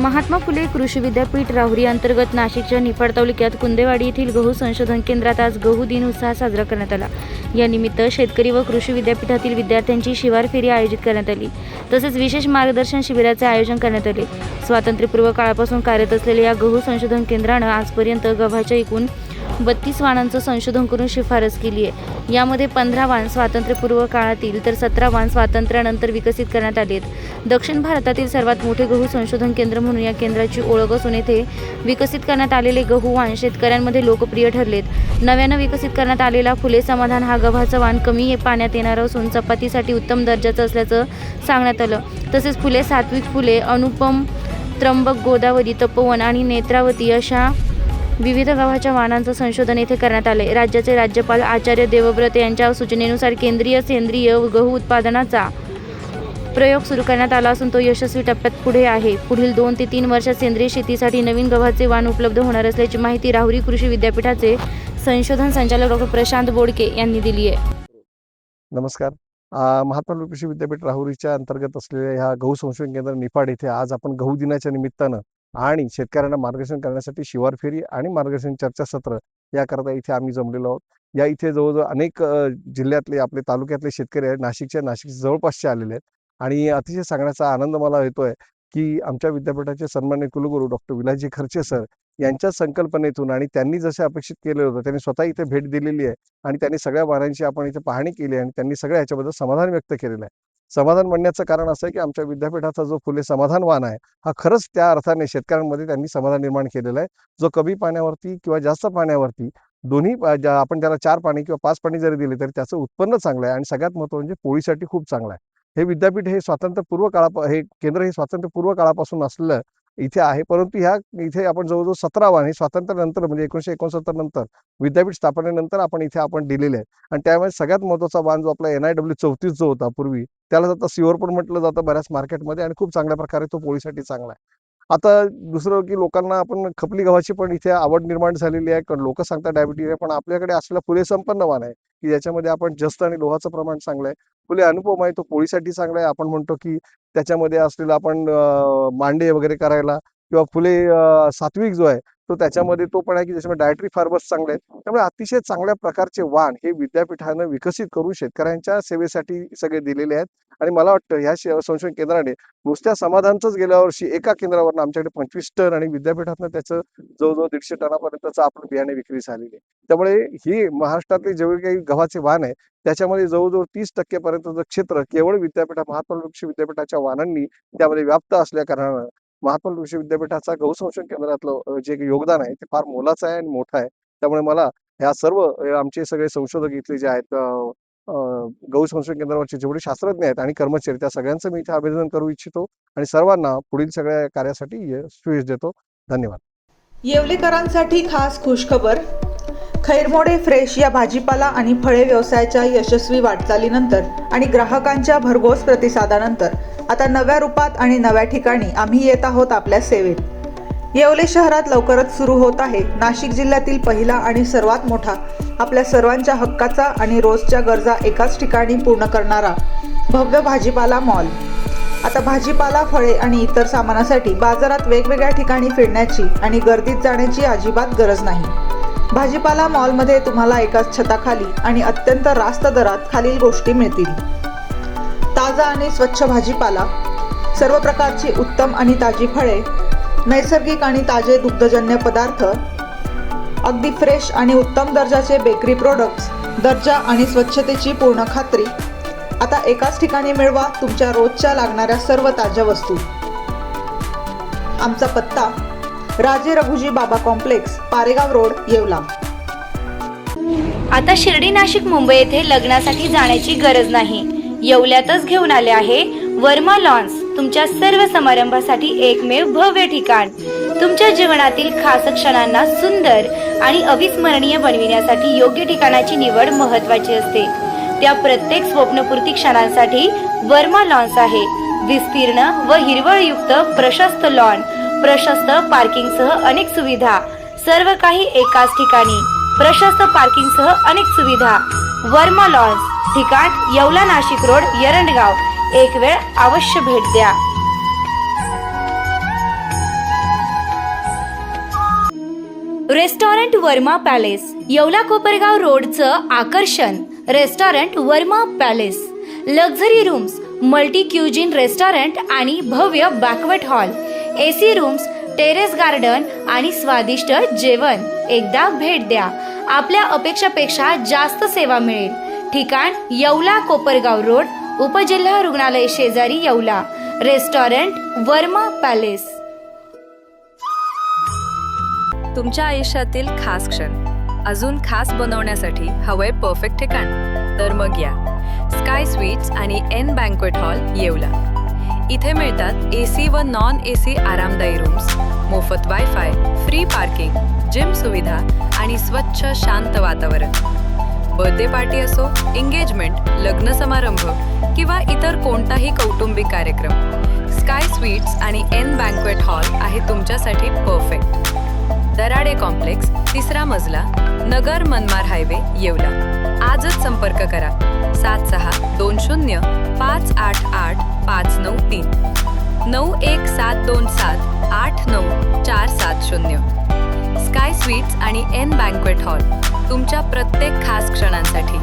महात्मा फुले कृषी विद्यापीठ राहुरी अंतर्गत नाशिकच्या निफाड तालुक्यात कुंदेवाडी येथील गहू संशोधन केंद्रात आज गहू दिन उत्साह साजरा करण्यात आला। या निमित्त शेतकरी व कृषी विद्यापीठातील विद्यार्थ्यांची शिवार फेरी आयोजित करण्यात आली। तसेच विशेष मार्गदर्शन शिबिराचे आयोजन करण्यात आले। स्वातंत्र्यपूर्व काळापासून कार्यरत असलेल्या या गहू संशोधन केंद्राने आजपर्यंत गव्हाच्या एकूण 32 वाणांचं संशोधन करून शिफारस केली आहे। यामध्ये 15 वाण स्वातंत्र्यपूर्व काळातील तर 17 वाण स्वातंत्र्यानंतर विकसित करण्यात आलेत। दक्षिण भारतातील सर्वात मोठे गहू संशोधन केंद्र म्हणून या केंद्राची ओळख असून येथे विकसित करण्यात आलेले गहू वाण शेतकऱ्यांमध्ये लोकप्रिय ठरलेत। नव्यानं विकसित करण्यात आलेला फुले समाधान हा गव्हाचा वाण कमी पाण्यात येणार असून चपातीसाठी उत्तम दर्जाचं असल्याचं सांगण्यात आलं। तसेच फुले सात्विक फुले, अनुपम, त्र्यंबक, गोदावरी, तपोवन आणि नेत्रावती अशा विविध गव्हाच्या वाणांचं संशोधन येथे करण्यात आले। राज्याचे राज्यपाल आचार्य देवव्रत यांच्या सूचनेनुसार केंद्रीय सेंद्रिय गहू उत्पादनाचा प्रयोग सुरू करण्यात आला असून तो यशस्वी टप्प्यात पुढे आहे। पुढील 2 ते 3 वर्षात सेंद्रिय शेतीसाठी नवीन गव्हाचे वाण उपलब्ध होणार असल्याची माहिती राहुरी कृषी विद्यापीठाचे संशोधन संचालक डॉ. प्रशांत बोडके यांनी दिली आहे। नमस्कार। महात्मा फुले कृषी विद्यापीठ राहुरीच्या अंतर्गत असलेल्या ह्या गहू संशोधन केंद्र निफाड येथे आज आपण गहू दिनाच्या निमित्तानं आणि शेतकऱ्यांना मार्गदर्शन करण्यासाठी शिवार फेरी आणि मार्गदर्शन चर्चासत्र याकरता इथे आम्ही जमलेलो आहोत। या इथे जवळजवळ अनेक जिल्ह्यातले आपले तालुक्यातले शेतकरी आहेत, नाशिक जवळपासचे आलेले आहेत आणि अतिशय सांगण्याचा आनंद मला येतोय की आमच्या विद्यापीठाचे सन्माननीय कुलगुरू डॉ. विलासजी खर्चे सर यांच्या संकल्पनेतून आणि त्यांनी जसे अपेक्षित केले होते त्यांनी स्वतः इथे भेट दिलेली आहे आणि त्यांनी सगळ्या वाणांची आपण इथे पाहणी केली आणि त्यांनी सगळ्या याच्याबद्दल समाधान व्यक्त केलेलं आहे। समाधान म्हणण्याचं कारण असं आहे की आमच्या विद्यापीठाचा जो फुले समाधान वाण आहे हा खरंच त्या अर्थाने शेतकऱ्यांमध्ये त्यांनी समाधान निर्माण केलेलं आहे। जो कमी पाण्यावरती किंवा जास्त पाण्यावरती दोन्ही आपण त्याला 4 पाणी किंवा 5 पाणी जरी दिले तरी त्याचं उत्पन्न चांगलं आहे आणि सगळ्यात महत्त्वाचं म्हणजे पोळीसाठी खूप चांगलं आहे। हे विद्यापीठ हे हे केंद्र हे स्वातंत्र्यपूर्व काळापासून असलेलं इथे आहे, परंतु इथे आपण जवळजवळ 17 वाण हे स्वातंत्र्यानंतर म्हणजे 1969 नंतर विद्यापीठ स्थापनेनंतर आपण दिलेले आहे आणि त्यामुळे सगळ्यात महत्त्वाचा वाण जो आपला NIW 34 जो होता पूर्वी त्याला आता सिवर पण म्हटलं जातं बऱ्याच मार्केटमध्ये आणि खूप चांगल्या प्रकारे तो पोळीसाठी चांगला आहे। आता दुसरं की लोकांना आपण खपली गव्हाची पण इथे आवड निर्माण झालेली आहे, कारण लोक सांगतात डायबिटीज आहे, पण आपल्याकडे असलेला फुले संपन्न वाण आहे की ज्याच्यामध्ये आपण जस्त आणि लोहाचं प्रमाण चांगलं आहे। फुले अनुपम आहे, तो पोळीसाठी चांगला आहे। आपण म्हणतो की त्याच्यामध्ये असलेला आपण मांडे वगैरे करायला किंवा फुले सात्विक जो आहे तो त्याच्यामध्ये तो पण आहे की ज्याच्यामध्ये डायटरी फायबर्स चांगले आहेत। त्यामुळे अतिशय चांगल्या प्रकारचे वाण हे विद्यापीठानं विकसित करून शेतकऱ्यांच्या सेवेसाठी सगळे दिलेले आहेत आणि मला वाटतं ह्या संशोधन केंद्राने नुसत्या समाधानचंच गेल्या वर्षी एका केंद्रावरनं आमच्याकडे 25 टन आणि विद्यापीठातनं त्याचं जवळजवळ 150 टनापर्यंतचं आपलं बियाणे विक्री झालेली आहे। त्यामुळे ही महाराष्ट्रातले जेवढे काही गव्हाचे वाण आहे त्याच्यामध्ये जवळजवळ 30% पर्यंतचं क्षेत्र केवळ महात्मा फुले कृषी विद्यापीठाच्या वाणांनी त्यामध्ये व्याप्त असल्या कारणानं महात्मा फुले कृषी विद्यापीठाचा गहू संशोधन केंद्रातलं जे योगदान आहे ते फार मोलाचं आहे आणि मोठं आहे। त्यामुळे मला ह्या सर्व आमचे सगळे संशोधक इथले जे आहेत गहू संशोधन केंद्रावरचे जेवढे शास्त्रज्ञ आहेत आणि कर्मचारी त्या सगळ्यांचं मी इथे अभिनंदन करू इच्छितो आणि सर्वांना पुढील सगळ्या कार्यासाठी शुभेच्छा देतो। धन्यवाद। येवलेकरांसाठी खास खुशखबर। खैरमोडे फ्रेश या भाजीपाला आणि फळे व्यवसायाच्या यशस्वी वाटचालीनंतर आणि ग्राहकांच्या भरघोस प्रतिसादानंतर आता नव्या रूपात आणि नव्या ठिकाणी आम्ही येत आहोत आपल्या सेवेत। येवले शहरात लवकरच सुरू होत आहे नाशिक जिल्ह्यातील पहिला आणि सर्वात मोठा, आपल्या सर्वांच्या हक्काचा आणि रोजच्या गरजा एकाच ठिकाणी पूर्ण करणारा भव्य भाजीपाला मॉल। आता भाजीपाला, फळे आणि इतर सामानासाठी बाजारात वेगवेगळ्या ठिकाणी फिरण्याची आणि गर्दीत जाण्याची अजिबात गरज नाही। भाजीपाला मॉलमध्ये तुम्हाला एकाच छताखाली आणि अत्यंत रास्त दरात खालील गोष्टी मिळतील: ताजा आणि स्वच्छ भाजीपाला, सर्व प्रकारची उत्तम आणि ताजी फळे, नैसर्गिक आणि ताजे दुग्धजन्य पदार्थ, अगदी फ्रेश आणि उत्तम दर्जाचे बेकरी प्रोडक्ट्स, दर्जा आणि स्वच्छतेची पूर्ण खात्री। आता एकाच ठिकाणी मिळवा तुमच्या रोजच्या लागणाऱ्या सर्व ताज्या वस्तू। आमचा पत्ता: राजे रघुजी बाबा कॉम्प्लेक्स, पारेगाव रोड, येवला। आता शिर्डी, नाशिक, मुंबई येथे लग्नासाठी जाण्याची गरज नाही। येवल्यातच घेऊन आले आहे वर्मा लॉन्स, तुमच्या सर्व समारंभासाठी एकमेव भव्य ठिकाण। तुमच्या जीवनातील खास क्षणांना सुंदर आणि अविस्मरणीय बनविण्यासाठी योग्य ठिकाणाची निवड महत्त्वाची असते। त्या प्रत्येक स्वप्नपूर्ती क्षणांसाठी वर्मा लॉन्स आहे। विस्तीर्ण व हिरवळयुक्त प्रशस्त लॉन, प्रशस्त पार्किंगसह अनेक सुविधा, सर्व काही एकाच ठिकाणी, प्रशस्त पार्किंगसह अनेक सुविधा। वर्मा लॉन्स, ठिकाण येवला, नाशिक रोड, एरंडगाव। एक वेळ अवश्य भेट द्या। रेस्टॉरंट वर्मा पॅलेस, येवला कोपरगाव रोडचं आकर्षण restaurant Verma Palace. Luxury rooms, multi cuisine restaurant आणि भव्य banquet hall, AC rooms, terrace garden आणि स्वादिष्ट जेवण. एकदा भेट द्या. आपल्या अपेक्षापेक्षा जास्त सेवा मिळेल. ठिकाण येवला कोपरगाव रोड, उपजिल्हा रुग्णालय शेजारी येवला. Restaurant Verma palace. तुमच्या आयुष्यातील खास क्षण अजून खास बनवण्यासाठी हवंय परफेक्ट ठिकाण? तर मग या स्काय स्वीट्स आणि एन बँक्वेट हॉल येवला. इथे मिळतात AC व नॉन AC आरामदायी रूम्स, मोफत वायफाय, फ्री पार्किंग, जिम सुविधा आणि स्वच्छ शांत वातावरण. बर्थडे पार्टी असो, एंगेजमेंट, लग्न समारंभ किंवा इतर कोणताही कौटुंबिक कार्यक्रम, स्काय स्वीट्स आणि एन बँक्वेट हॉल आहे तुमच्यासाठी परफेक्ट. दराडे कॉम्प्लेक्स, 3रा मजला, नगर मनमाड हायवे, येवला. आजच संपर्क करा 7620 588 593 91727 89470. स्काय स्वीट्स आणि एन बँक्वेट हॉल तुमच्या प्रत्येक खास क्षणांसाठी